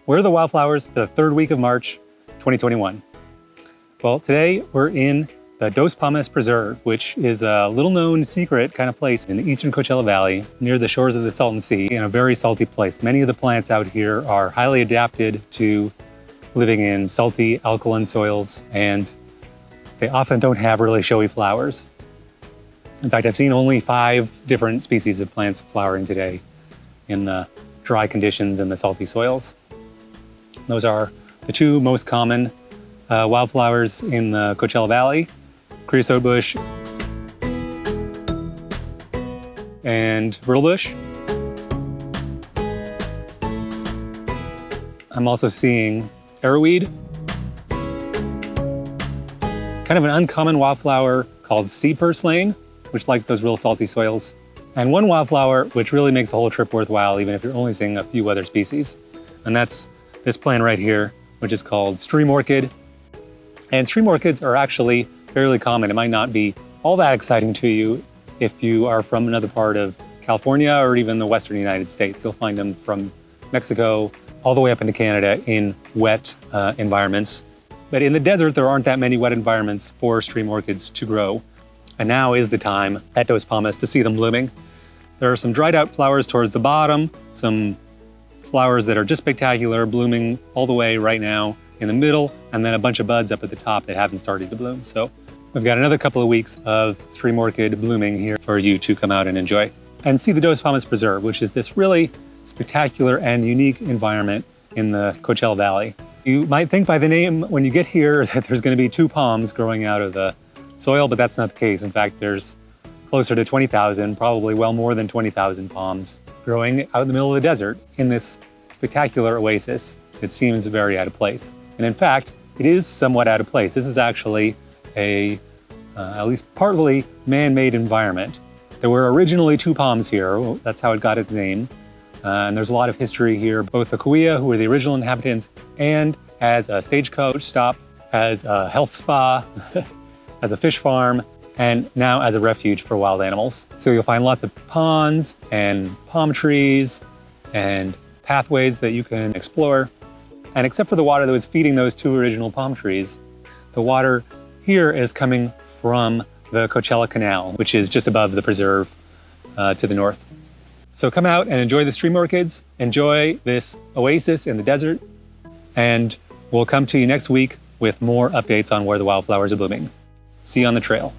Where are the wildflowers for the third week of March, 2021? Well, today we're in the Dos Palmas Preserve, which is a little known secret kind of place in the Eastern Coachella Valley near the shores of the Salton Sea in a very salty place. Many of the plants out here are highly adapted to living in salty alkaline soils, and they often don't have really showy flowers. In fact, I've seen only 5 different species of plants flowering today in the dry conditions and the salty soils. Those are the 2 most common wildflowers in the Coachella Valley, Creosote Bush and Brittle Bush. I'm also seeing arrowweed, kind of an uncommon wildflower called sea purslane, which likes those real salty soils, and one wildflower which really makes the whole trip worthwhile even if you're only seeing a few other species. And that's this plant right here, which is called stream orchid. And stream orchids are actually fairly common. It might not be all that exciting to you if you are from another part of California or even the Western United States. You'll find them from Mexico all the way up into Canada in wet environments. But in the desert, there aren't that many wet environments for stream orchids to grow. And now is the time at Dos Palmas to see them blooming. There are some dried out flowers towards the bottom, some flowers that are just spectacular, blooming all the way right now in the middle, and then a bunch of buds up at the top that haven't started to bloom. So we've got another couple of weeks of stream orchid blooming here for you to come out and enjoy. And see the Dos Palmas Preserve, which is this really spectacular and unique environment in the Coachella Valley. You might think by the name when you get here that there's going to be 2 palms growing out of the soil, but that's not the case. In fact, there's closer to 20,000, probably well more than 20,000 palms growing out in the middle of the desert in this spectacular oasis. It seems very out of place. And in fact, it is somewhat out of place. This is actually a, at least partly man-made environment. There were originally 2 palms here. That's how it got its name. And there's a lot of history here, both the Cahuilla, who were the original inhabitants, and as a stagecoach stop, as a health spa, as a fish farm, and now as a refuge for wild animals. So you'll find lots of ponds and palm trees and pathways that you can explore. And except for the water that was feeding those 2 original palm trees, the water here is coming from the Coachella Canal, which is just above the preserve to the north. So come out and enjoy the stream orchids, enjoy this oasis in the desert, and we'll come to you next week with more updates on where the wildflowers are blooming. See you on the trail.